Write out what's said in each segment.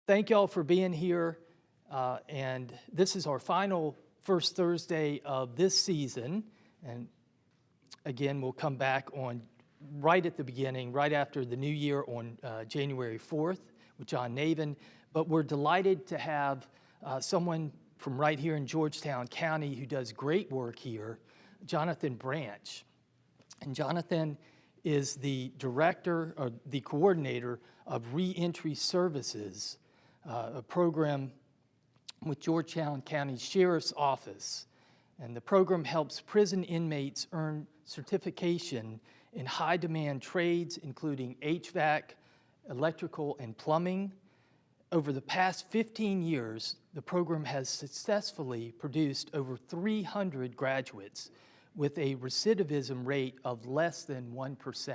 Thank y'all for being here, and this is our final first Thursday of this season, and again, we'll come back on right at the beginning, right after the new year on January 4th with John Navin, but we're delighted to have someone from right here in Georgetown County who does great work here, Jonathan Branch. And Jonathan is the director, or the coordinator of Reentry Services, a program with Georgetown County Sheriff's Office. And the program helps prison inmates earn certification in high-demand trades, including HVAC, electrical, and plumbing. Over the past 15 years, the program has successfully produced over 300 graduates with a recidivism rate of less than 1%.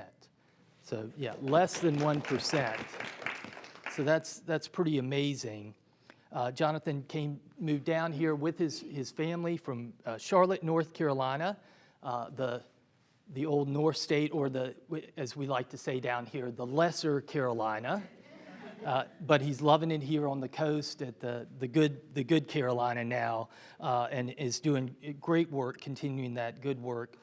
So yeah, less than 1%. So that's pretty amazing. Jonathan moved down here with his family from Charlotte, North Carolina, the old North State, or as we like to say down here, the Lesser Carolina. But he's loving it here on the coast at the good Carolina now, and is doing great work, continuing that good work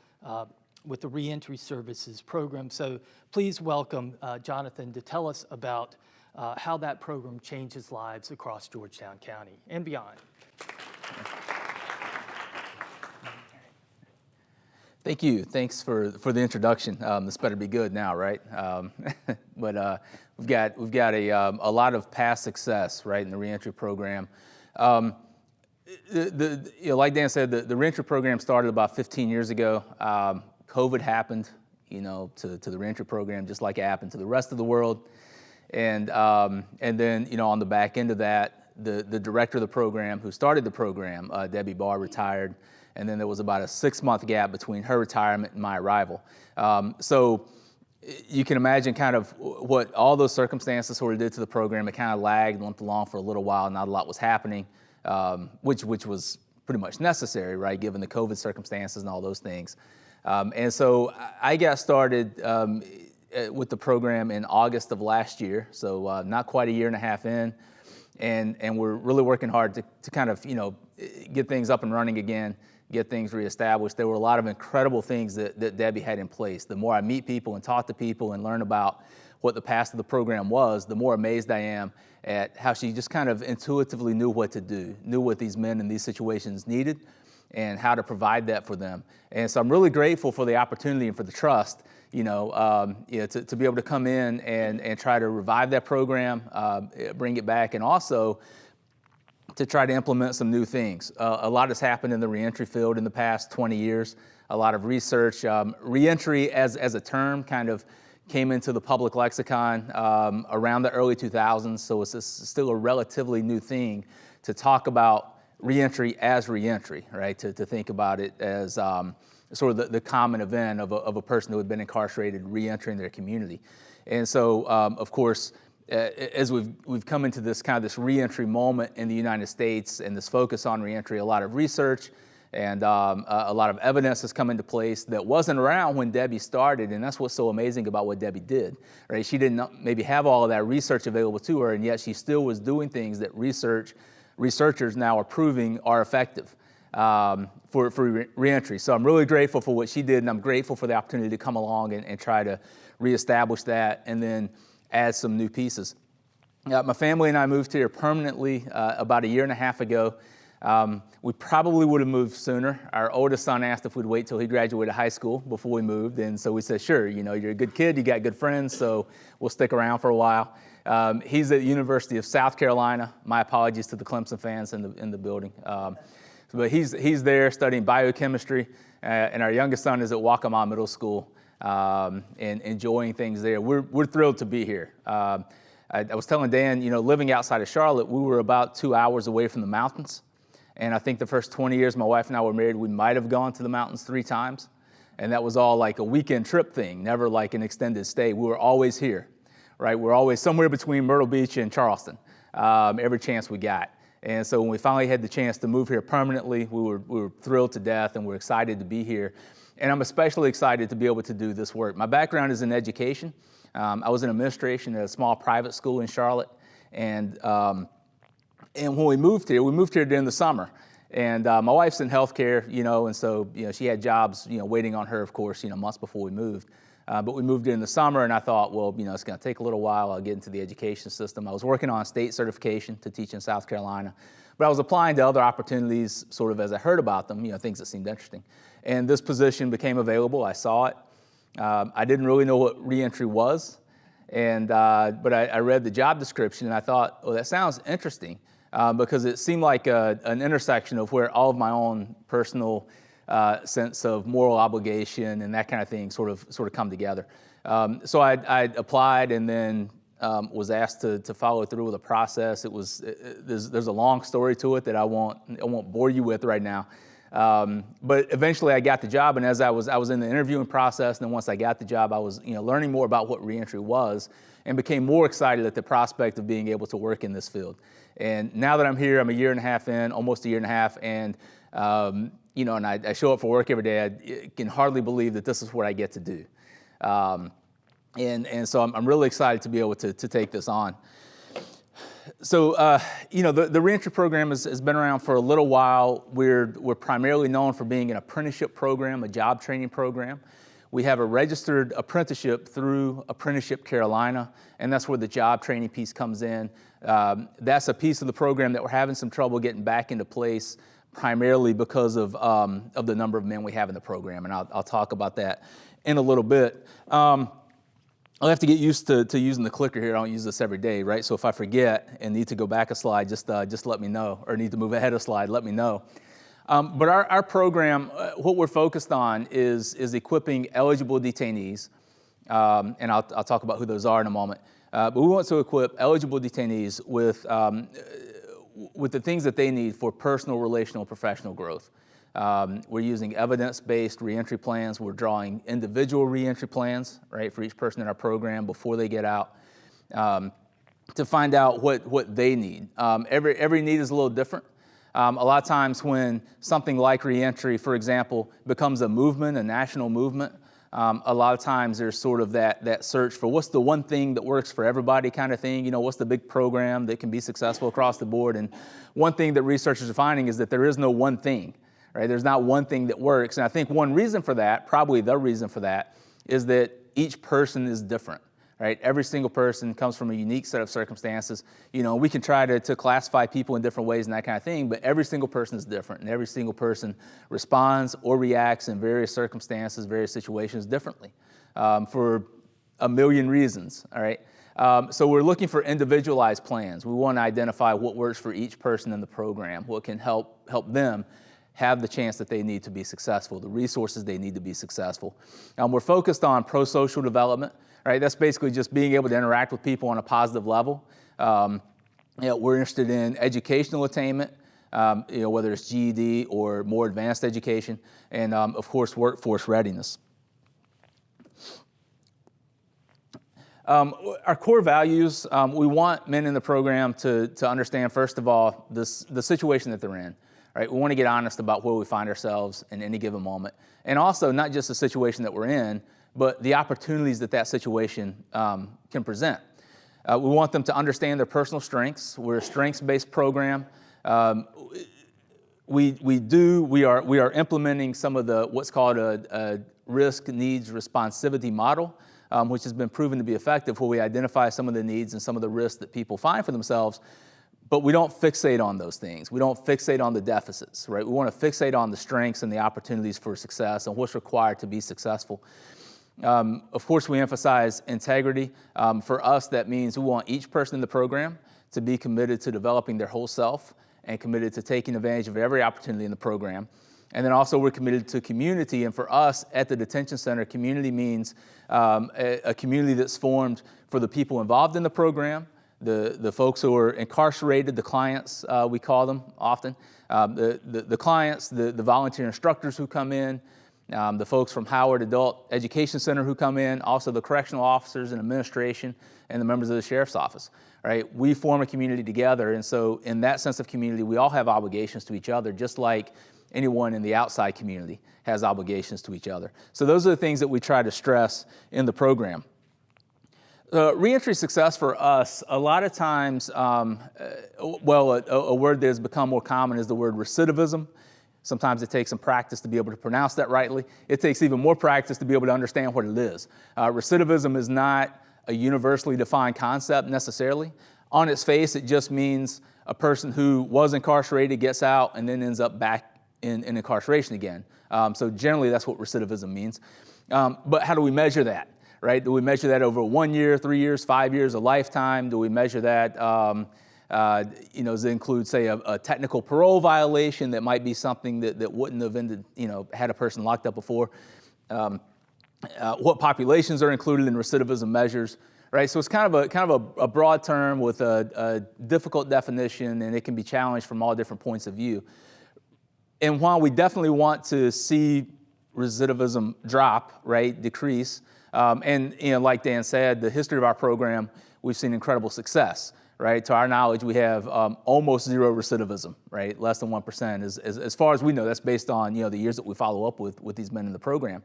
with the Reentry Services program. So please welcome Jonathan to tell us about how that program changes lives across Georgetown County and beyond. Thank you. Thanks for the introduction. This better be good now, right? But we've got a lot of past success, right, in the reentry program. Like Dan said, the reentry program started about 15 years ago. COVID happened, to the reentry program, just like it happened to the rest of the world. And then, on the back end of that, the director of the program who started the program, Debbie Barr, retired. And then there was about a 6-month gap between her retirement and my arrival. So you can imagine kind of what all those circumstances sort of did to the program. It kind of lagged, limped along for a little while. Not a lot was happening, which was pretty much necessary, right, given the COVID circumstances and all those things. And so I got started with the program in August of last year, so not quite a year and a half in, and we're really working hard to kind of get things up and running again, get things reestablished. There were a lot of incredible things that Debbie had in place. The more I meet people and talk to people and learn about what the past of the program was, the more amazed I am at how she just kind of intuitively knew what to do, knew what these men in these situations needed, and how to provide that for them. And so I'm really grateful for the opportunity and for the trust, to be able to come in and try to revive that program, bring it back, and also to try to implement some new things. A lot has happened in the reentry field in the past 20 years, a lot of research. Reentry as a term kind of came into the public lexicon around the early 2000s, so it's still a relatively new thing to talk about reentry as reentry, right? To think about it as sort of the common event of a person who had been incarcerated reentering their community. And so, of course, as we've come into this reentry moment in the United States and this focus on reentry, a lot of research and a lot of evidence has come into place that wasn't around when Debbie started, and that's what's so amazing about what Debbie did, right? She didn't maybe have all of that research available to her, and yet she still was doing things that researchers now are proving are effective for reentry. So I'm really grateful for what she did, and I'm grateful for the opportunity to come along and try to reestablish that and then add some new pieces. My family and I moved here permanently about a year and a half ago. We probably would have moved sooner. Our oldest son asked if we'd wait till he graduated high school before we moved, and so we said, sure, you're a good kid, you got good friends, so we'll stick around for a while. He's at the University of South Carolina. My apologies to the Clemson fans in the building. But he's there studying biochemistry, and our youngest son is at Waccamaw Middle School and enjoying things there. We're thrilled to be here. I was telling Dan, living outside of Charlotte, we were about 2 hours away from the mountains. And I think the first 20 years my wife and I were married, we might have gone to the mountains 3 times. And that was all like a weekend trip thing, never like an extended stay. We were always here, right? We're always somewhere between Myrtle Beach and Charleston, every chance we got. And so when we finally had the chance to move here permanently, we were thrilled to death, and we're excited to be here. And I'm especially excited to be able to do this work. My background is in education. I was in administration at a small private school in Charlotte. And when we moved here during the summer. And my wife's in healthcare, and so, she had jobs, waiting on her, of course, months before we moved. But we moved in the summer, and I thought, well, it's going to take a little while. I'll get into the education system. I was working on state certification to teach in South Carolina, but I was applying to other opportunities sort of as I heard about them, things that seemed interesting. And this position became available. I saw it. I didn't really know what reentry was, but I read the job description, and I thought, oh, that sounds interesting, because it seemed like an intersection of where all of my own personal sense of moral obligation and that kind of thing sort of come together. So I applied, and then was asked to follow through with the process. There's a long story to it that I won't bore you with right now. But eventually I got the job, and as I was in the interviewing process, and then once I got the job, I was learning more about what reentry was, and became more excited at the prospect of being able to work in this field. And now that I'm here, I'm a year and a half in, almost a year and a half, and and I show up for work every day. I can hardly believe that this is what I get to do. And so I'm really excited to be able to take this on. So, the reentry program has been around for a little while. We're primarily known for being an apprenticeship program, a job training program. We have a registered apprenticeship through Apprenticeship Carolina, and that's where the job training piece comes in. That's a piece of the program that we're having some trouble getting back into place, primarily because of the number of men we have in the program, and I'll talk about that in a little bit. I'll have to get used to using the clicker here. I don't use this every day, right? So if I forget and need to go back a slide, just let me know, or need to move ahead a slide, let me know. But our program, what we're focused on is equipping eligible detainees, and I'll talk about who those are in a moment. But we want to equip eligible detainees with the things that they need for personal, relational, professional growth. We're using evidence-based reentry plans. We're drawing individual reentry plans, right, for each person in our program before they get out, to find out what they need. Every need is a little different. A lot of times when something like reentry, for example, becomes a movement, a national movement, a lot of times there's sort of that search for what's the one thing that works for everybody kind of thing, what's the big program that can be successful across the board. And one thing that researchers are finding is that there is no one thing, right? There's not one thing that works. And I think one reason for that, probably the reason for that, is that each person is different, right? Every single person comes from a unique set of circumstances. We can try to classify people in different ways and that kind of thing, but every single person is different, and every single person responds or reacts in various circumstances, various situations differently, for a million reasons, all right? So we're looking for individualized plans. We want to identify what works for each person in the program, what can help them have the chance that they need to be successful, the resources they need to be successful. We're focused on pro-social development, right? That's basically just being able to interact with people on a positive level. We're interested in educational attainment, whether it's GED or more advanced education, and of course, workforce readiness. Our core values, we want men in the program to understand, first of all, the situation that they're in. Right? We want to get honest about where we find ourselves in any given moment. And also not just the situation that we're in, but the opportunities that situation can present. We want them to understand their personal strengths. We're a strengths-based program. We are implementing some of what's called a risk needs responsivity model, which has been proven to be effective, where we identify some of the needs and some of the risks that people find for themselves. But we don't fixate on those things. We don't fixate on the deficits, right? We want to fixate on the strengths and the opportunities for success and what's required to be successful. Of course, we emphasize integrity. For us, that means we want each person in the program to be committed to developing their whole self and committed to taking advantage of every opportunity in the program. And then also we're committed to community. And for us at the detention center, community means a community that's formed for the people involved in the program, the folks who are incarcerated, the clients, we call them often, the clients, the volunteer instructors who come in, the folks from Howard Adult Education Center who come in, also the correctional officers and administration, and the members of the sheriff's office, right? We form a community together, and so in that sense of community, we all have obligations to each other, just like anyone in the outside community has obligations to each other. So those are the things that we try to stress in the program. Reentry success for us, a lot of times, a word that has become more common is the word recidivism. Sometimes it takes some practice to be able to pronounce that rightly. It takes even more practice to be able to understand what it is. Recidivism is not a universally defined concept necessarily. On its face, it just means a person who was incarcerated gets out and then ends up back in incarceration again. So generally, that's what recidivism means. But how do we measure that? Right? Do we measure that over 1 year, 3 years, 5 years, a lifetime? Do we measure that, does it include, say, a technical parole violation that might be something that wouldn't have ended, had a person locked up before? What populations are included in recidivism measures, right? So it's kind of a broad term with a difficult definition, and it can be challenged from all different points of view. And while we definitely want to see recidivism drop, right, decrease, and like Dan said, the history of our program, we've seen incredible success, right? To our knowledge, we have almost zero recidivism, right? Less than 1%. As far as we know, that's based on the years that we follow up with these men in the program.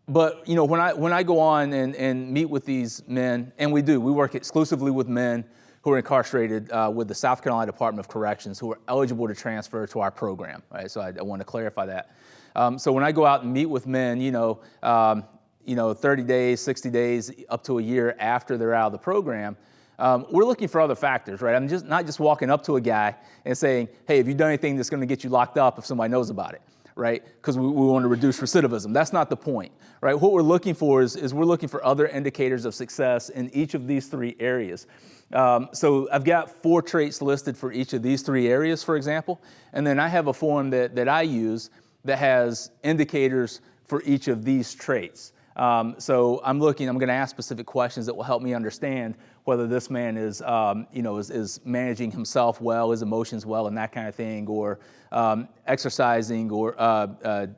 But when I go on and meet with these men, and we work exclusively with men who are incarcerated with the South Carolina Department of Corrections, who are eligible to transfer to our program, right? So I want to clarify that. So when I go out and meet with men, 30 days, 60 days, up to a year after they're out of the program, we're looking for other factors, right? I'm not just walking up to a guy and saying, hey, have you done anything that's going to get you locked up if somebody knows about it, right? Because we want to reduce recidivism. That's not the point, right? What we're looking for is we're looking for other indicators of success in each of these 3 areas. So I've got 4 traits listed for each of these 3 areas, for example, and then I have a form that I use that has indicators for each of these traits. So I'm going to ask specific questions that will help me understand whether this man is managing himself well, his emotions well, and that kind of thing, or exercising or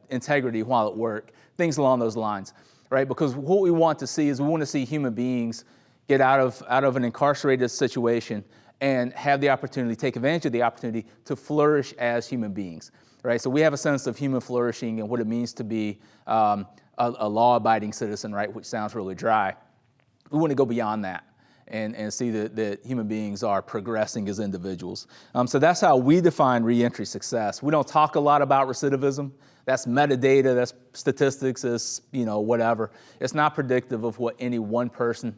integrity while at work, things along those lines, right? Because what we want to see is we want to see human beings get out of an incarcerated situation and have the opportunity, take advantage of the opportunity to flourish as human beings, right? So we have a sense of human flourishing and what it means to be a law-abiding citizen, right, which sounds really dry. We want to go beyond that and see that human beings are progressing as individuals. So that's how we define reentry success. We don't talk a lot about recidivism. That's metadata, that's statistics, that's whatever. It's not predictive of what any one person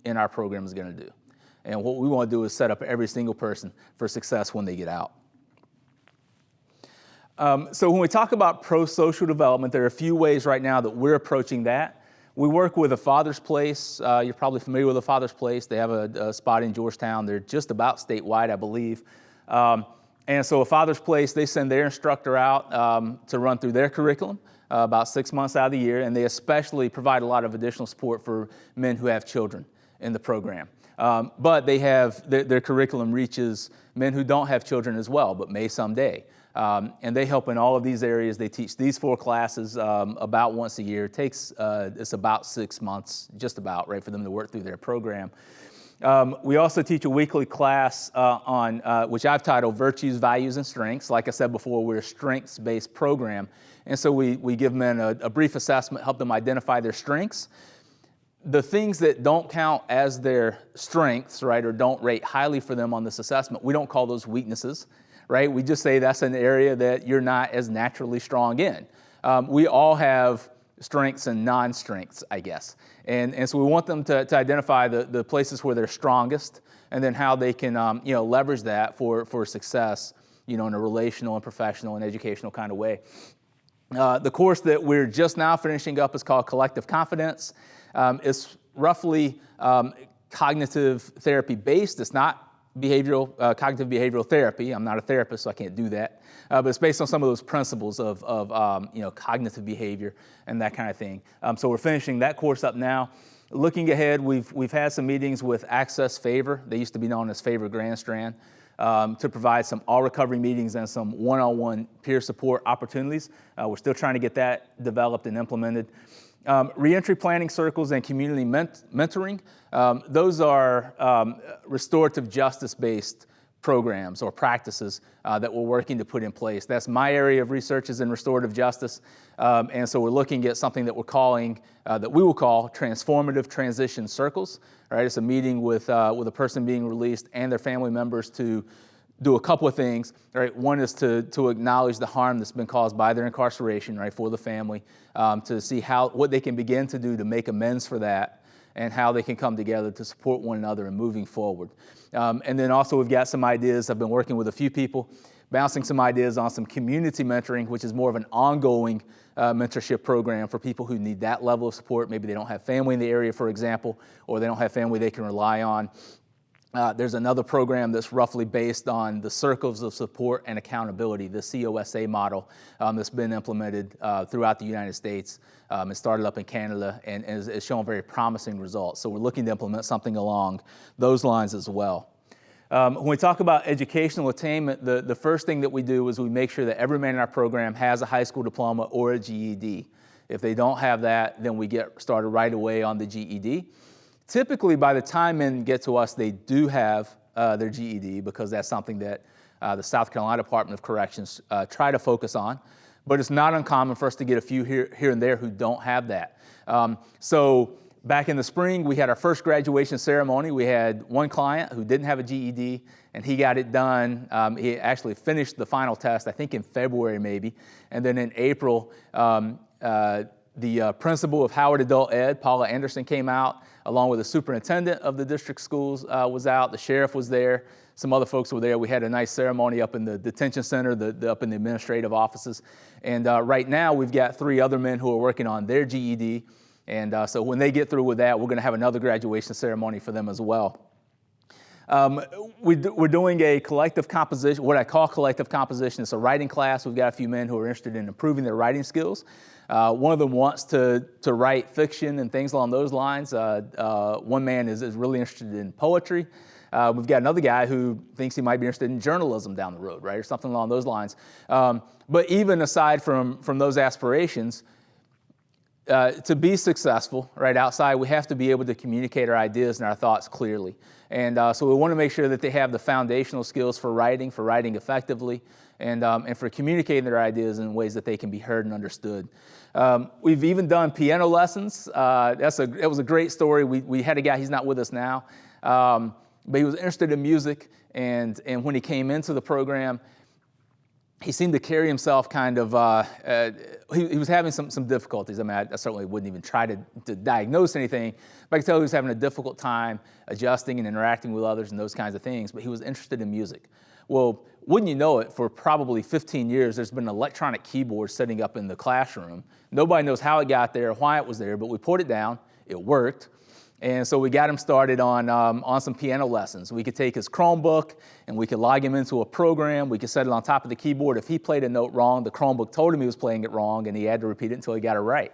in our program is going to do. And what we want to do is set up every single person for success when they get out. So when we talk about pro-social development, there are a few ways right now that we're approaching that. We work with A Father's Place. You're probably familiar with A Father's Place. They have a spot in Georgetown. They're just about statewide, I believe. And so A Father's Place, they send their instructor out to run through their curriculum about 6 months out of the year, and they especially provide a lot of additional support for men who have children in the program. But they have their curriculum reaches men who don't have children as well, but may someday. And they help in all of these areas. They teach these 4 classes about once a year. It takes, it's about 6 months, just about, right, for them to work through their program. We also teach a weekly class on, which I've titled Virtues, Values, and Strengths. Like I said before, we're a strengths-based program. And so we give men a brief assessment, help them identify their strengths. The things that don't count as their strengths, right, or don't rate highly for them on this assessment, we don't call those weaknesses, right? We just say that's an area that you're not as naturally strong in. We all have strengths and non-strengths, I guess. And so we want them to identify the places where they're strongest and then how they can leverage that for success, in a relational and professional and educational kind of way. The course that we're just now finishing up is called Collective Confidence. It's roughly cognitive therapy based. It's not cognitive behavioral therapy. I'm not a therapist, so I can't do that. But it's based on some of those principles of cognitive behavior and that kind of thing. So we're finishing that course up now. Looking ahead, we've had some meetings with Access Favor. They used to be known as Favor Grand Strand. to provide some all recovery meetings and some one-on-one peer support opportunities. We're still trying to get that developed and implemented. Reentry planning circles and community mentoring, those are restorative justice-based programs or practices that we're working to put in place. That's my area of research, is in restorative justice. And so we're looking at something that we're calling, that we will call transformative transition circles. Right? It's a meeting with a person being released and their family members to do a couple of things. Right? One is to acknowledge the harm that's been caused by their incarceration, right, for the family, to see what they can begin to do to make amends for that, and how they can come together to support one another in moving forward. And then also we've got some ideas. I've been working with a few people, bouncing some ideas on some community mentoring, which is more of an ongoing mentorship program for people who need that level of support. Maybe they don't have family in the area, for example, or they don't have family they can rely on. There's another program that's roughly based on the circles of support and accountability, the COSA model, that's been implemented throughout the United States. It started up in Canada and is showing very promising results. So we're looking to implement something along those lines as well. When we talk about educational attainment, the first thing that we do is we make sure that every man in our program has a high school diploma or a GED. If they don't have that, then we get started right away on the GED. Typically, by the time men get to us, they do have their GED, because that's something that the South Carolina Department of Corrections try to focus on. But it's not uncommon for us to get a few here and there who don't have that. So back in the spring, we had our first graduation ceremony. We had one client who didn't have a GED, and he got it done. He actually finished the final test, I think in February maybe. And then in April, the principal of Howard Adult Ed, Paula Anderson, came out, along with the superintendent of the district schools was out. The sheriff was there. Some other folks were there. We had a nice ceremony up in the detention center, up in the administrative offices. And right now, we've got 3 other men who are working on their GED. And so when they get through with that, we're going to have another graduation ceremony for them as well. We're doing a collective composition, what I call collective composition. It's a writing class. We've got a few men who are interested in improving their writing skills. One of them wants to write fiction and things along those lines. One man is really interested in poetry. We've got another guy who thinks he might be interested in journalism down the road, right, or something along those lines. But even aside from those aspirations, to be successful, right, outside, we have to be able to communicate our ideas and our thoughts clearly. And so we want to make sure that they have the foundational skills for writing effectively, and for communicating their ideas in ways that they can be heard and understood. We've even done piano lessons. It was a great story. We had a guy, he's not with us now, but he was interested in music, and when he came into the program, he seemed to carry himself kind of, he was having some difficulties. I mean, I certainly wouldn't even try to diagnose anything, but I could tell he was having a difficult time adjusting and interacting with others and those kinds of things, but he was interested in music. Well, wouldn't you know it, for probably 15 years, there's been an electronic keyboard sitting up in the classroom. Nobody knows how it got there, why it was there, but we put it down, it worked. And so we got him started on some piano lessons. We could take his Chromebook and we could log him into a program. We could set it on top of the keyboard. If he played a note wrong, the Chromebook told him he was playing it wrong, and he had to repeat it until he got it right.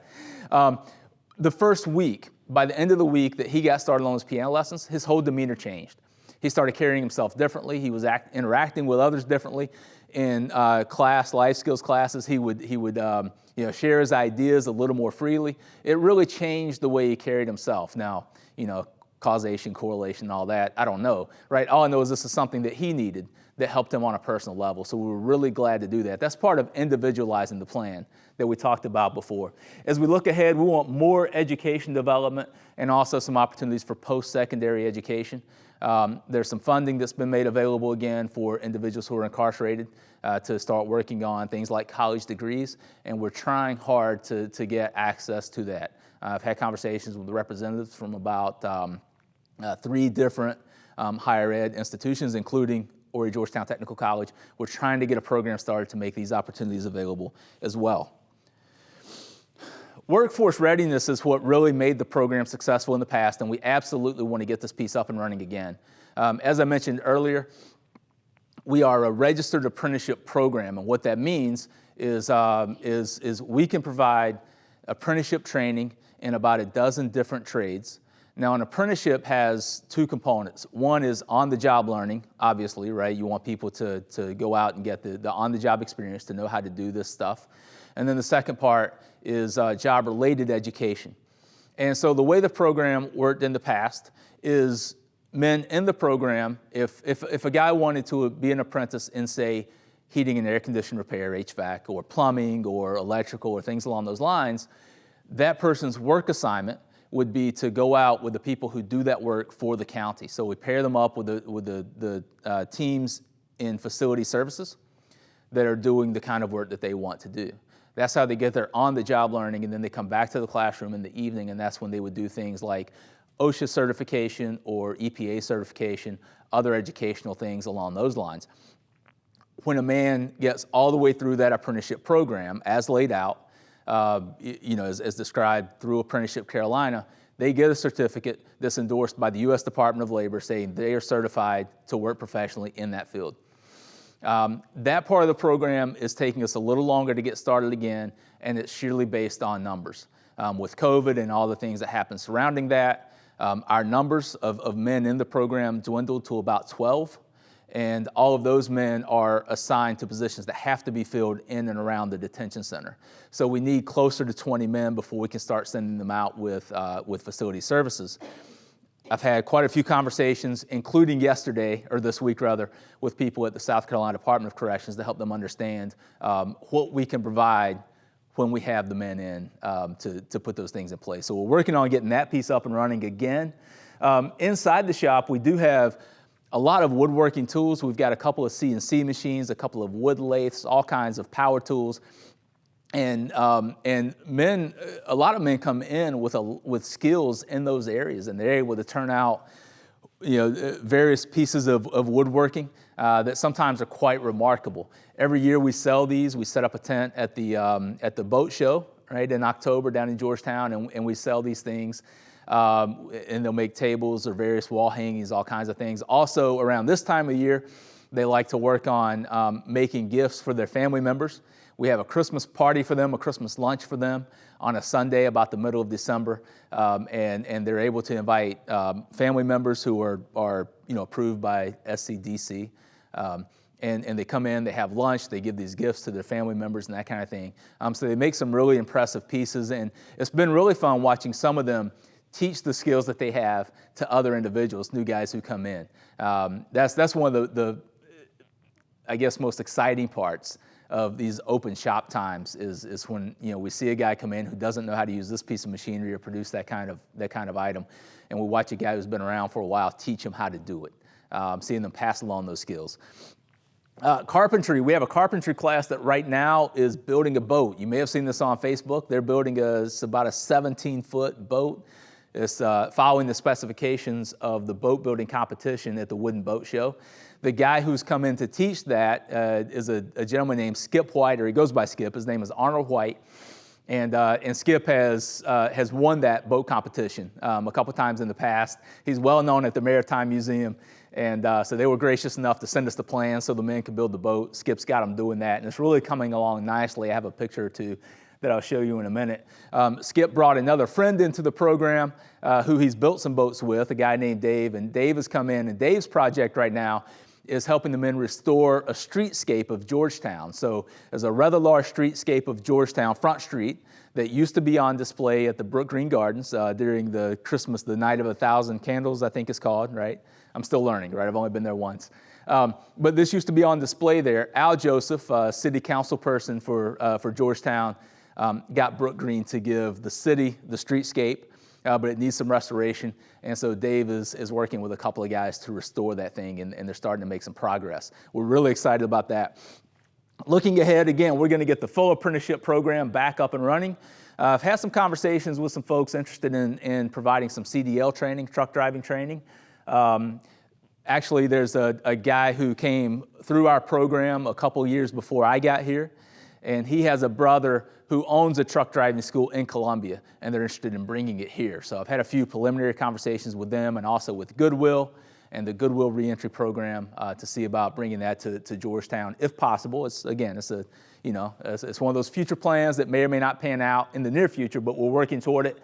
The first week, by the end of the week that he got started on his piano lessons, his whole demeanor changed. He started carrying himself differently. He was interacting with others differently. In life skills classes, he would share his ideas a little more freely. It really changed the way he carried himself. Now, causation, correlation, all that, I don't know, right? All I know is this is something that he needed that helped him on a personal level. So we were really glad to do that. That's part of individualizing the plan that we talked about before. As we look ahead, we want more education development and also some opportunities for post-secondary education. There's some funding that's been made available again for individuals who are incarcerated to start working on things like college degrees, and we're trying hard to get access to that. I've had conversations with representatives from about 3 different higher ed institutions, including Georgetown Technical College. We're trying to get a program started to make these opportunities available as well. Workforce readiness is what really made the program successful in the past, and we absolutely want to get this piece up and running again. As I mentioned earlier, we are a registered apprenticeship program, and what that means is we can provide apprenticeship training in about a dozen different trades. Now, an apprenticeship has two components. One is on-the-job learning, obviously, right? You want people to go out and get the on-the-job experience to know how to do this stuff. And then the second part is job-related education. And so the way the program worked in the past is men in the program, if a guy wanted to be an apprentice in, say, heating and air conditioning repair, HVAC, or plumbing, or electrical, or things along those lines, that person's work assignment would be to go out with the people who do that work for the county. So we pair them up with the teams in facility services that are doing the kind of work that they want to do. That's how they get their on-the-job learning, and then they come back to the classroom in the evening, and that's when they would do things like OSHA certification or EPA certification, other educational things along those lines. When a man gets all the way through that apprenticeship program, as laid out, as described through Apprenticeship Carolina, they get a certificate that's endorsed by the U.S. Department of Labor saying they are certified to work professionally in that field. That part of the program is taking us a little longer to get started again, and it's sheerly based on numbers. With COVID and all the things that happen surrounding that, our numbers of men in the program dwindled to about 12. And all of those men are assigned to positions that have to be filled in and around the detention center. So we need closer to 20 men before we can start sending them out with facility services. I've had quite a few conversations, including yesterday, or this week rather, with people at the South Carolina Department of Corrections to help them understand what we can provide when we have the men in to put those things in place. So we're working on getting that piece up and running again. Inside the shop, we do have a lot of woodworking tools. We've got a couple of CNC machines, a couple of wood lathes, all kinds of power tools. And men, a lot of men come in with skills in those areas, and they're able to turn out, various pieces of woodworking that sometimes are quite remarkable. Every year we sell these. We set up a tent at the boat show, right, in October down in Georgetown, and we sell these things. And they'll make tables or various wall hangings, all kinds of things. Also, around this time of year, they like to work on making gifts for their family members. We have a Christmas party for them, a Christmas lunch for them on a Sunday about the middle of December, and they're able to invite family members who are approved by SCDC. And they come in, they have lunch, they give these gifts to their family members and that kind of thing. So they make some really impressive pieces, and it's been really fun watching some of them teach the skills that they have to other individuals, new guys who come in. That's one of the I guess, most exciting parts of these open shop times is when we see a guy come in who doesn't know how to use this piece of machinery or produce that kind of item, and we watch a guy who's been around for a while teach him how to do it, seeing them pass along those skills. Carpentry, we have a carpentry class that right now is building a boat. You may have seen this on Facebook. They're building about a 17-foot boat. It's following the specifications of the boat building competition at the Wooden Boat Show. The guy who's come in to teach that is a gentleman named Skip White, or he goes by Skip. His name is Arnold White, and Skip has won that boat competition a couple times in the past. He's well known at the Maritime Museum, and so they were gracious enough to send us the plans so the men could build the boat. Skip's got them doing that, and it's really coming along nicely. I have a picture or two that I'll show you in a minute. Skip brought another friend into the program who he's built some boats with, a guy named Dave, and Dave has come in, and Dave's project right now is helping the men restore a streetscape of Georgetown. So there's a rather large streetscape of Georgetown, Front Street, that used to be on display at the Brook Green Gardens during the Christmas, the Night of 1,000 Candles, I think it's called, right? I'm still learning, right? I've only been there once. But this used to be on display there. Al Joseph, city council person for Georgetown, got Brook Green to give the city the streetscape, but it needs some restoration. And so Dave is working with a couple of guys to restore that thing, and they're starting to make some progress. We're really excited about that. Looking ahead, again, we're going to get the full apprenticeship program back up and running. I've had some conversations with some folks interested in providing some CDL training, truck driving training. Actually, there's a guy who came through our program a couple years before I got here, and he has a brother who owns a truck driving school in Columbia, and they're interested in bringing it here. So I've had a few preliminary conversations with them and also with Goodwill and the Goodwill Reentry program to see about bringing that to Georgetown, if possible. It's one of those future plans that may or may not pan out in the near future, but we're working toward it.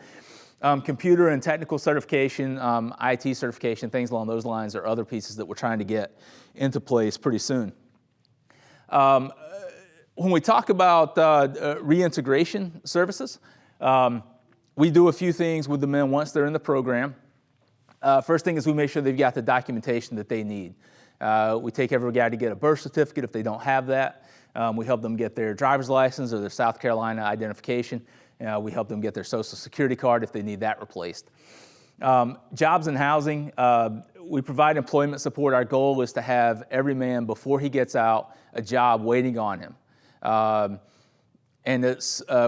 Computer and technical certification, IT certification, things along those lines are other pieces that we're trying to get into place pretty soon. When we talk about reintegration services, we do a few things with the men once they're in the program. First thing is we make sure they've got the documentation that they need. We take every guy to get a birth certificate if they don't have that. We help them get their driver's license or their South Carolina identification. We help them get their Social Security card if they need that replaced. Jobs and housing, we provide employment support. Our goal is to have every man, before he gets out, a job waiting on him. And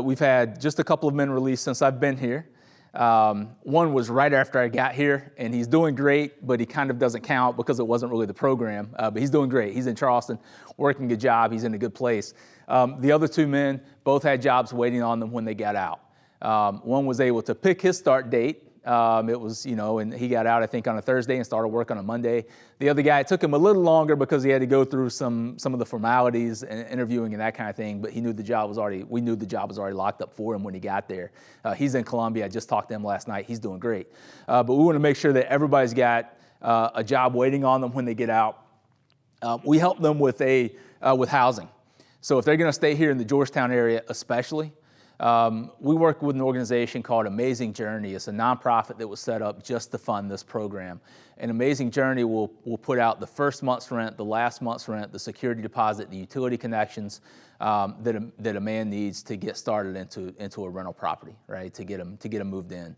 we've had just a couple of men released since I've been here. One was right after I got here, and he's doing great, but he kind of doesn't count because it wasn't really the program. But he's doing great. He's in Charleston, working a job. He's in a good place. The other two men both had jobs waiting on them when they got out. One was able to pick his start date. It was, and he got out, I think, on a Thursday and started work on a Monday. The other guy, it took him a little longer because he had to go through some of the formalities and interviewing and that kind of thing, but we knew the job was already locked up for him when he got there. He's in Columbia. I just talked to him last night. He's doing great. But we want to make sure that everybody's got a job waiting on them when they get out. We help them with housing. So if they're going to stay here in the Georgetown area especially, we work with an organization called Amazing Journey. It's a nonprofit that was set up just to fund this program. And Amazing Journey will put out the first month's rent, the last month's rent, the security deposit, the utility connections that a man needs to get started into a rental property, right? To get him moved in.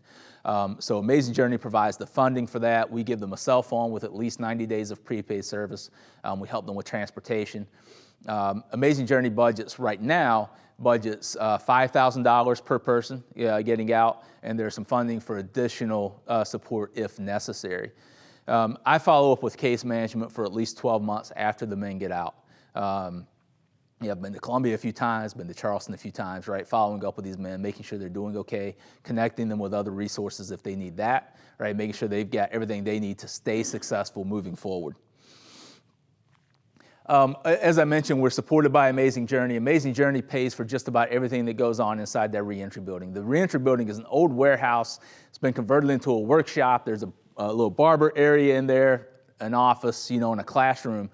So Amazing Journey provides the funding for that. We give them a cell phone with at least 90 days of prepaid service. We help them with transportation. Amazing Journey budgets $5,000 per person getting out, and there's some funding for additional support if necessary. I follow up with case management for at least 12 months after the men get out. I've been to Columbia a few times, been to Charleston a few times, right? Following up with these men, making sure they're doing okay, connecting them with other resources if they need that, right? Making sure they've got everything they need to stay successful moving forward. As I mentioned, we're supported by Amazing Journey. Amazing Journey pays for just about everything that goes on inside that reentry building. The reentry building is an old warehouse. It's been converted into a workshop. There's a little barber area in there, an office, and a classroom.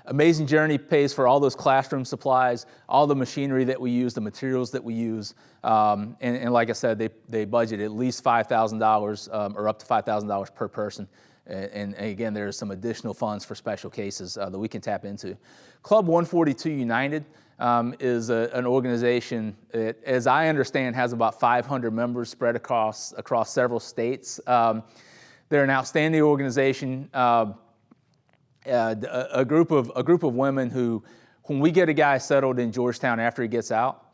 Amazing Journey pays for all those classroom supplies, all the machinery that we use, the materials that we use. And like I said, they budget at least $5,000 or up to $5,000 per person. And again, there's some additional funds for special cases that we can tap into. Club 142 United is an organization that, as I understand, has about 500 members spread across several states. They're an outstanding organization, a group of women who, when we get a guy settled in Georgetown after he gets out,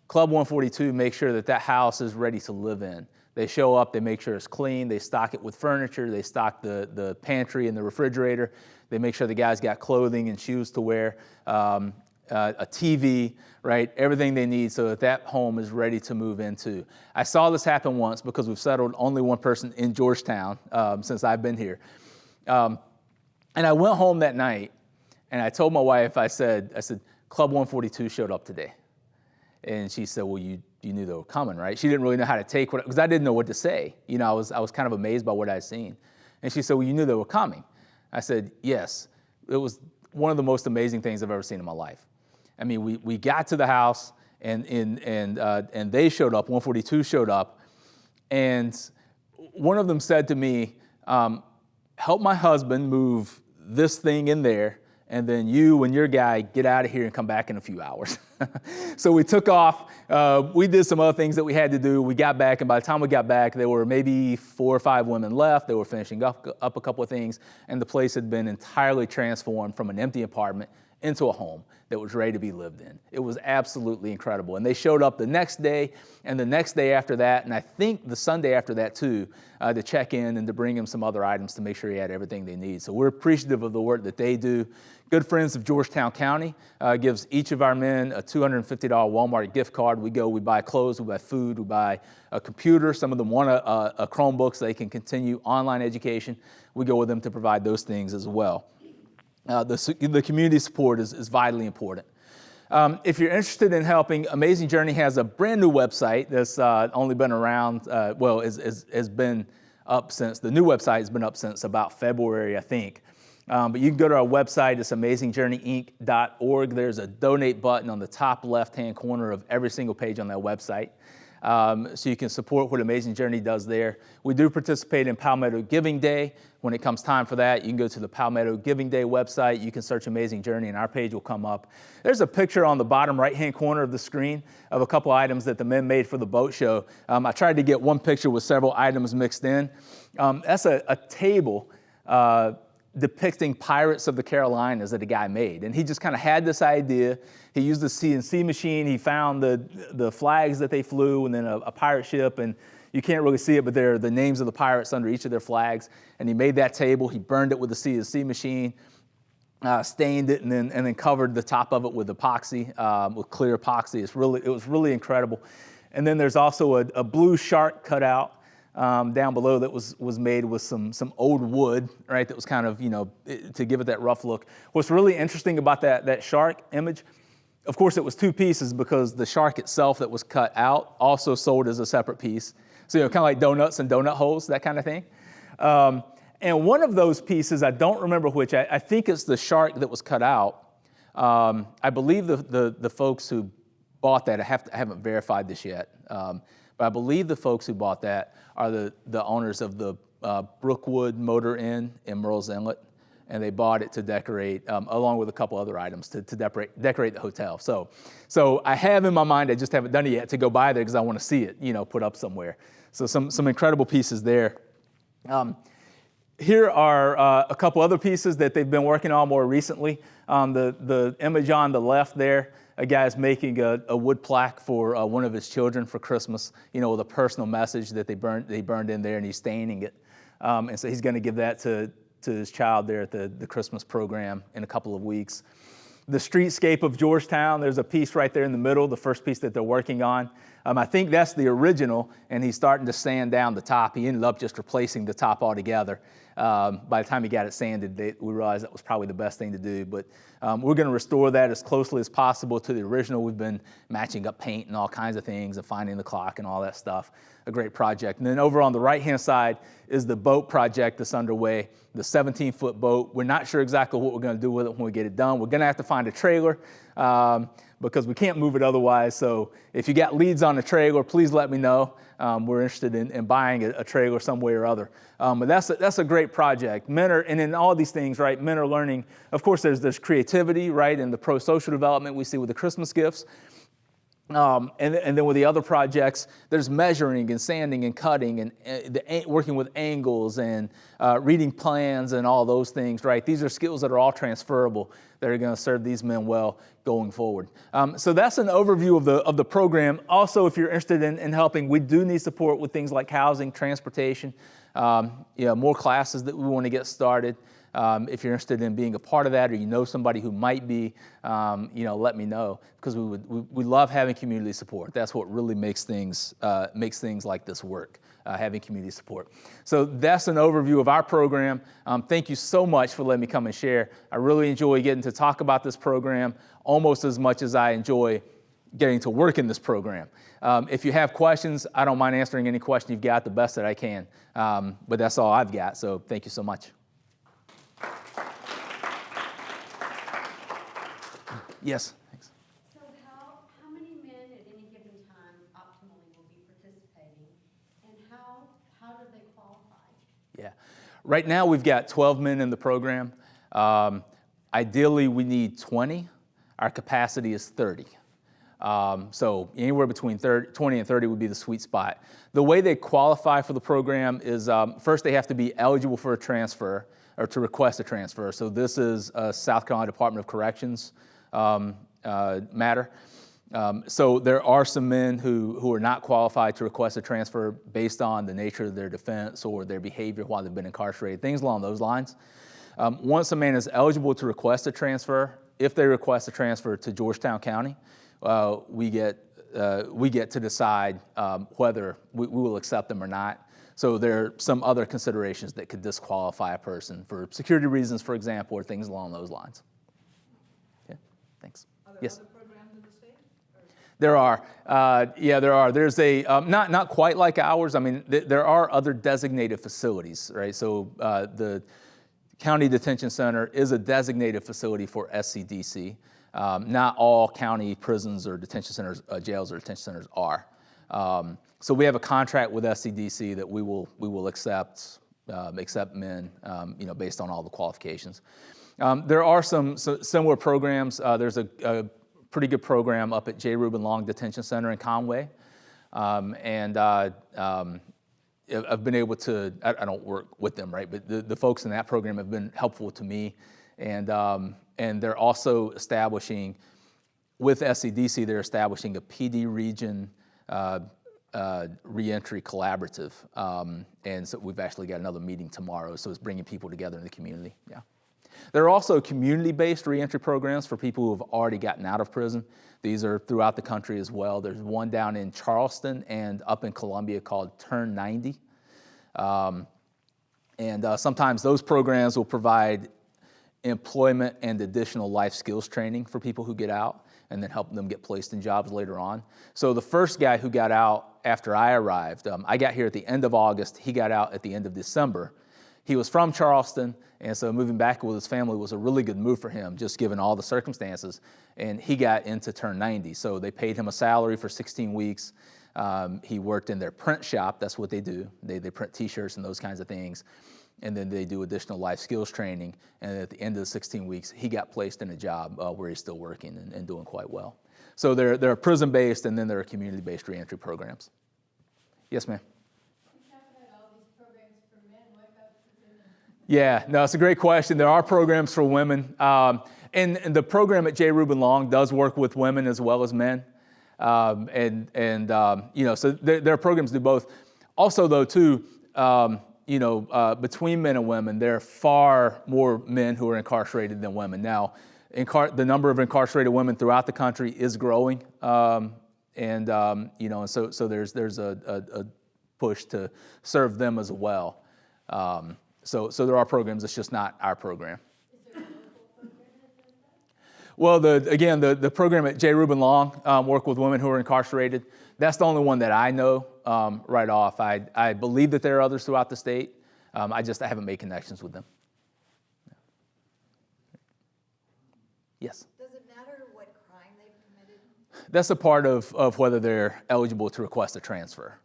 Club 142 makes sure that house is ready to live in. They show up, they make sure it's clean, they stock it with furniture, they stock the pantry and the refrigerator, they make sure the guy's got clothing and shoes to wear, a TV, right? Everything they need so that home is ready to move into. I saw this happen once because we've settled only one person in Georgetown since I've been here. And I went home that night and I told my wife, I said, Club 142 showed up today. And she said, well, you knew they were coming, right? She didn't really know how to take what, because I didn't know what to say. I was kind of amazed by what I'd seen. And she said, well, you knew they were coming. I said, yes. It was one of the most amazing things I've ever seen in my life. I mean, we got to the house and they showed up, 142 showed up. And one of them said to me, help my husband move this thing in there, and then you and your guy get out of here and come back in a few hours. So we took off. We did some other things that we had to do. We got back, and by the time we got back, there were maybe 4 or 5 women left. They were finishing up a couple of things, and the place had been entirely transformed from an empty apartment into a home that was ready to be lived in. It was absolutely incredible. And they showed up the next day and the next day after that, and I think the Sunday after that too, to check in and to bring him some other items to make sure he had everything they need. So we're appreciative of the work that they do. Good Friends of Georgetown County gives each of our men a $250 Walmart gift card. We buy clothes, we buy food, we buy a computer. Some of them want a Chromebook so they can continue online education. We go with them to provide those things as well. The community support is vitally important. If you're interested in helping, Amazing Journey has a brand new website that's only been around, has been up since, the new website has been up since about February, I think. But you can go to our website, it's amazingjourneyinc.org. There's a donate button on the top left-hand corner of every single page on that website. So you can support what Amazing Journey does there. We do participate in Palmetto Giving Day. When it comes time for that, you can go to the Palmetto Giving Day website. You can search Amazing Journey and our page will come up. There's a picture on the bottom right-hand corner of the screen of a couple items that the men made for the boat show. I tried to get one picture with several items mixed in. That's a table depicting Pirates of the Carolinas that a guy made. And he just kind of had this idea. He used the CNC machine. He found the flags that they flew and then a pirate ship. And you can't really see it, but there are the names of the pirates under each of their flags. And he made that table. He burned it with the CNC machine, stained it, and then covered the top of it with epoxy, with clear epoxy. It was really incredible. And then there's also a blue shark cutout down below that was made with some old wood, right? That was kind of, to give it that rough look. What's really interesting about that shark image, of course, it was two pieces because the shark itself that was cut out also sold as a separate piece. So, kind of like donuts and donut holes, that kind of thing. And one of those pieces, I don't remember which, I think it's the shark that was cut out. I believe the folks who bought that, I haven't verified this yet, but I believe the folks who bought that are the owners of the Brookwood Motor Inn in Murrells Inlet, and they bought it to decorate, along with a couple other items to decorate the hotel. So I have in my mind, I just haven't done it yet, to go by there because I want to see it, put up somewhere. So some incredible pieces there. Here are a couple other pieces that they've been working on more recently. The image on the left there, a guy's making a wood plaque for one of his children for Christmas, with a personal message that they burned in there, and he's staining it. And so he's going to give that to his child there at the Christmas program in a couple of weeks. The streetscape of Georgetown, there's a piece right there in the middle, the first piece that they're working on. I think that's the original, and he's starting to sand down the top. He ended up just replacing the top altogether. By the time he got it sanded, we realized that was probably the best thing to do. But we're going to restore that as closely as possible to the original. We've been matching up paint and all kinds of things and finding the clock and all that stuff. A great project. And then over on the right-hand side is the boat project that's underway, the 17-foot boat. We're not sure exactly what we're going to do with it when we get it done. We're going to have to find a trailer because we can't move it otherwise. So if you got leads on a trailer, please let me know. We're interested in buying a trailer some way or other. But that's a great project. And in all these things, right, men are learning. Of course, there's creativity, right, and the pro-social development we see with the Christmas gifts. And then with the other projects, there's measuring and sanding and cutting and working with angles and reading plans and all those things, right? These are skills that are all transferable that are going to serve these men well going forward. So that's an overview of the program. Also, if you're interested in helping, we do need support with things like housing, transportation, more classes that we want to get started. If you're interested in being a part of that, or you know somebody who might be, let me know, because we love having community support. That's what really makes things like this work, having community support. So that's an overview of our program. Thank you so much for letting me come and share. I really enjoy getting to talk about this program almost as much as I enjoy getting to work in this program. If you have questions, I don't mind answering any question you've got the best that I can. But that's all I've got. So thank you so much. Yes. Thanks. So how many men at any given time optimally will be participating, and how do they qualify? Yeah. Right now we've got 12 men in the program. Ideally we need 20. Our capacity is 30. So anywhere between 20 and 30 would be the sweet spot. The way they qualify for the program is first they have to be eligible for a transfer or to request a transfer. So this is a South Carolina Department of Corrections matter. So there are some men who are not qualified to request a transfer based on the nature of their defense or their behavior while they've been incarcerated, things along those lines. Once a man is eligible to request a transfer, if they request a transfer to Georgetown County, we get to decide whether we will accept them or not. So there are some other considerations that could disqualify a person for security reasons, for example, or things along those lines. Yeah, thanks. Are there Yes. other programs There are. Yeah, there are. There's a, not quite like ours. I mean, there are other designated facilities, right? So the County Detention Center is a designated facility for SCDC. Not all county prisons or detention centers, jails or detention centers are. So we have a contract with SCDC that we will accept men, based on all the qualifications. There are some similar programs. There's a pretty good program up at J. Reuben Long Detention Center in Conway. I've been able to, I don't work with them, right? But the folks in that program have been helpful to me. And they're also establishing, with SCDC, they're establishing a PD region reentry collaborative. And so we've actually got another meeting tomorrow. So it's bringing people together in the community, yeah. There are also community-based reentry programs for people who have already gotten out of prison. These are throughout the country as well. There's one down in Charleston and up in Columbia called Turn 90. Sometimes those programs will provide employment and additional life skills training for people who get out and then help them get placed in jobs later on. So the first guy who got out after I arrived, I got here at the end of August, he got out at the end of December. He was from Charleston, and so moving back with his family was a really good move for him, just given all the circumstances, and he got into Turn 90. So they paid him a salary for 16 weeks. He worked in their print shop. That's what they do. They print T-shirts and those kinds of things, and then they do additional life skills training, and at the end of the 16 weeks, he got placed in a job where he's still working and doing quite well. So they're prison-based, and then there are community-based reentry programs. Yes, ma'am? Yeah, no, it's a great question. There are programs for women. And the program at J. Reuben Long does work with women as well as men. So there are programs to do both. Also, though, too, between men and women, there are far more men who are incarcerated than women. Now, the number of incarcerated women throughout the country is growing. So there's a push to serve them as well. So there are programs, it's just not our program. Is there a local program that does that? Well, the program at J. Reuben Long, work with women who are incarcerated. That's the only one that I know right off. I believe that there are others throughout the state. I haven't made connections with them. Yes? Does it matter what crime they committed? That's a part of whether they're eligible to request a transfer.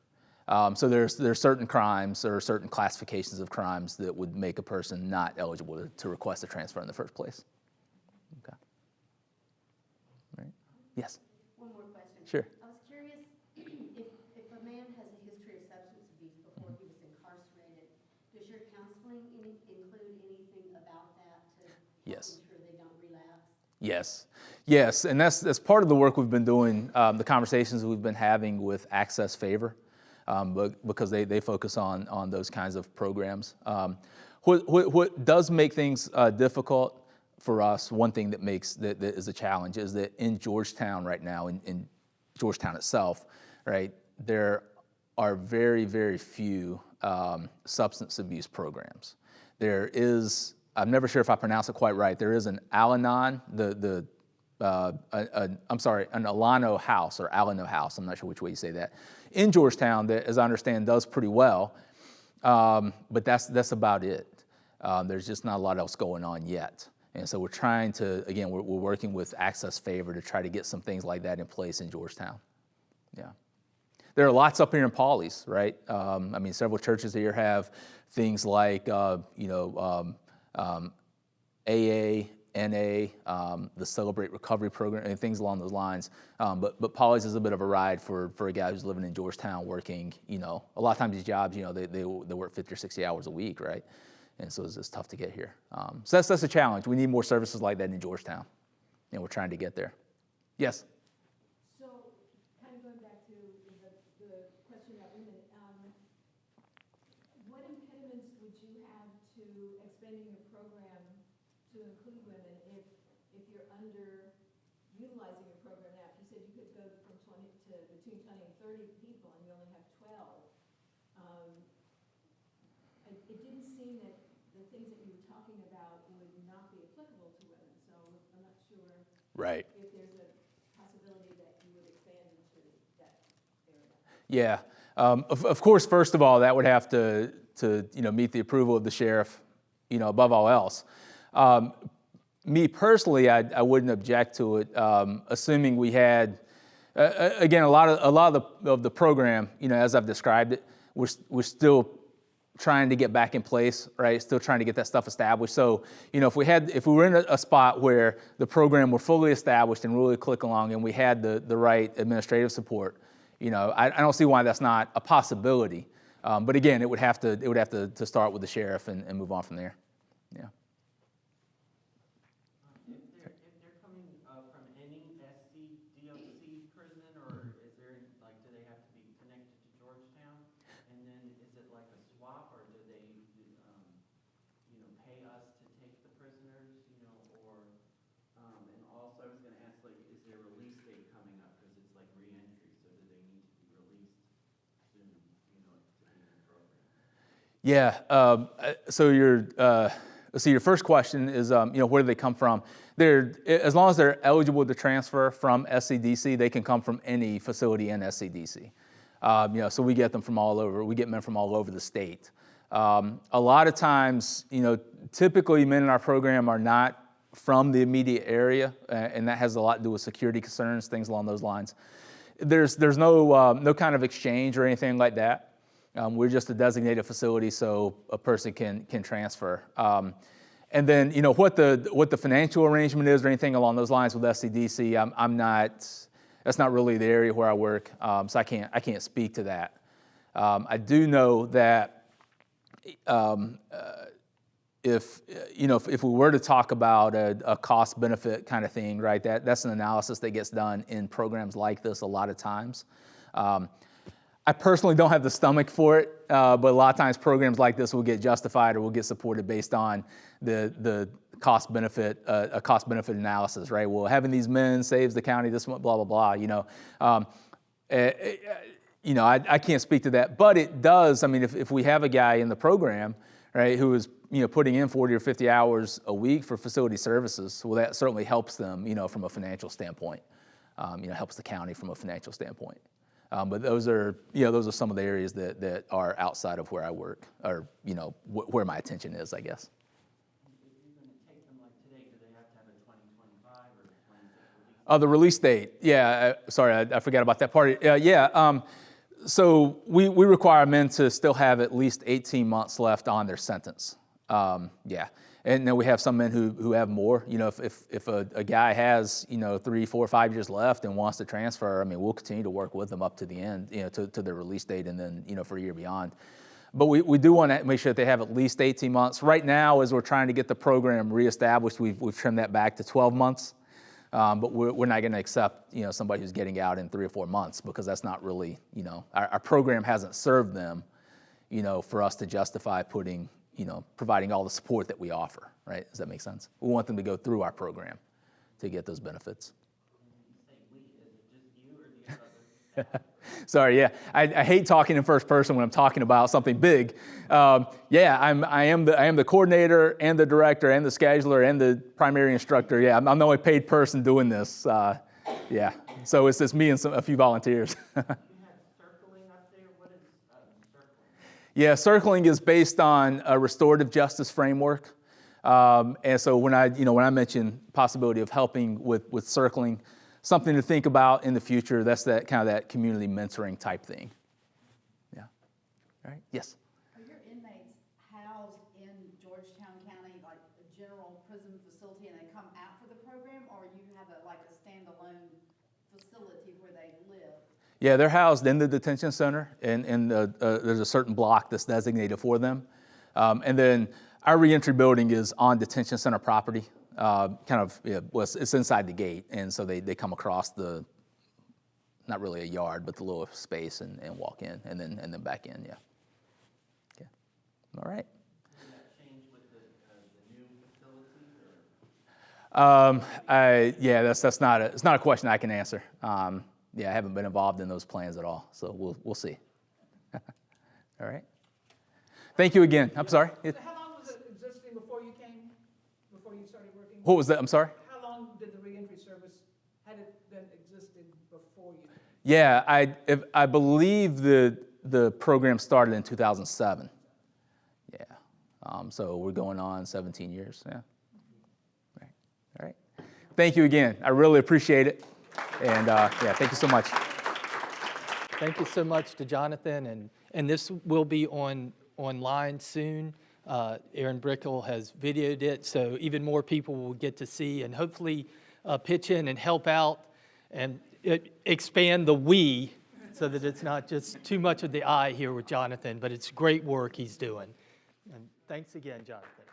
So there's certain crimes or certain classifications of crimes that would make a person not eligible to request a transfer in the first place. Okay. Right. Yes? One more question. Sure. I was curious, if a man has a history of substance abuse before he was incarcerated, does your counseling include anything about that to Yes. ensure they don't relapse? Yes, and that's part of the work we've been doing, the conversations we've been having with Access Favor. Because they focus on those kinds of programs. What does make things difficult for us, one thing that is a challenge, is that in Georgetown right now, in Georgetown itself, right, there are very, very few substance abuse programs. There is, I'm never sure if I pronounce it quite right, there is an Al-Anon, an Alano House or Alano House, I'm not sure which way you say that, in Georgetown that, as I understand, does pretty well, but that's about it. There's just not a lot else going on yet. And so we're trying to, again, we're working with Access Favor to try to get some things like that in place in Georgetown. Yeah. There are lots up here in Pawleys, right? Several churches here have things like, AA, NA, the Celebrate Recovery Program, and things along those lines. But Pawleys is a bit of a ride for a guy who's living in Georgetown working, a lot of times these jobs, they work 50 or 60 hours a week, right? And so it's tough to get here. So that's a challenge. We need more services like that in Georgetown, and we're trying to get there. Yes? So kind of going back to the question about women, what impediments would you have to expanding your program to include women if you're underutilizing your program now? If you said you could go from 20 to between 20 and 30 people and you only have 12, it didn't seem that the things that you were talking about would not be applicable to women. So I'm not sure Right. if there's a possibility that you would expand Yeah. Of course, first of all, that would have to meet the approval of the sheriff, above all else. Me personally, I wouldn't object to it, assuming we had, again, a lot of the program, as I've described it, we're still trying to get back in place, right? Still trying to get that stuff established. So, if we were in a spot where the program were fully established and really click along, and we had the right administrative support, I don't see why that's not a possibility. But again, it would have to start with the sheriff and move on from there. Yeah. If they're coming from any SCDOC prison, or is there, do they have to be connected to Georgetown? And then is it like a swap, or do they, pay us to take the prisoners, or, and also I was gonna ask, is there a release date coming up? Because it's like reentry, so do they need to be released soon, to be in the program? Yeah. So your first question is, where do they come from? As long as they're eligible to transfer from SCDC, they can come from any facility in SCDC. So we get them from all over. We get men from all over the state. A lot of times, typically men in our program are not from the immediate area, and that has a lot to do with security concerns, things along those lines. There's no kind of exchange or anything like that. We're just a designated facility, so a person can transfer. And then, what the financial arrangement is or anything along those lines with SCDC, I'm not. That's not really the area where I work, so I can't speak to that. I do know that if we were to talk about a cost benefit kind of thing, right? That's an analysis that gets done in programs like this a lot of times. I personally don't have the stomach for it, but a lot of times programs like this will get justified or will get supported based on the cost benefit analysis, right? Well, having these men saves the county this much, blah blah blah. I can't speak to that, but it does. I mean, if we have a guy in the program, right, who is putting in 40 or 50 hours a week for facility services, well, that certainly helps them, from a financial standpoint. Helps the county from a financial standpoint. But those are some of the areas that are outside of where I work, or where my attention is, I guess. If you're going to take them like today, do they have to have a 2025 or 26 release? The release date. Yeah, sorry, I forgot about that part. So we require men to still have at least 18 months left on their sentence. And then we have some men who have more. If a guy has 3, 4, 5 years left and wants to transfer, I mean, we'll continue to work with them up to the end, to their release date, and then for a year beyond. But we do want to make sure that they have at least 18 months. Right now, as we're trying to get the program reestablished, we've trimmed that back to 12 months. But we're not going to accept somebody who's getting out in 3 or 4 months, because that's not really our program hasn't served them for us to justify providing all the support that we offer, right? Does that make sense? We want them to go through our program to get those benefits. You say we, is it just you or the other? Sorry, yeah. I hate talking in first person when I'm talking about something big. I am the coordinator and the director and the scheduler and the primary instructor. Yeah, I'm the only paid person doing this. So it's just me and a few volunteers. You have circling up there. What is circling? Yeah, circling is based on a restorative justice framework. And so when I mention possibility of helping with circling, something to think about in the future, that's that kind of that community mentoring type thing. Yeah. All right. Yes. Are your inmates housed in Georgetown County, like a general prison facility, and they come out for the program, or you have a standalone facility where they live? Yeah, they're housed in the detention center, and there's a certain block that's designated for them. And then our reentry building is on detention center property. It's inside the gate, and so they come across not really a yard, but the little space and walk in, and then back in. Yeah. Okay. All right. Will that change with the new facility? It's not a question I can answer. I haven't been involved in those plans at all, so we'll see. All right. Thank you again. I'm sorry. So how long was it existing before you came? Before you started working? What was that? I'm sorry. How long did the reentry service, had it been existing before you? Yeah, I believe the program started in 2007. Yeah, so we're going on 17 years. Yeah. Right. All right. Thank you again. I really appreciate it. And yeah, thank you so much. Thank you so much to Jonathan, and this will be online soon. Aaron Brickell has videoed it, so even more people will get to see and hopefully pitch in and help out and expand the we so that it's not just too much of the I here with Jonathan, but it's great work he's doing. And thanks again, Jonathan.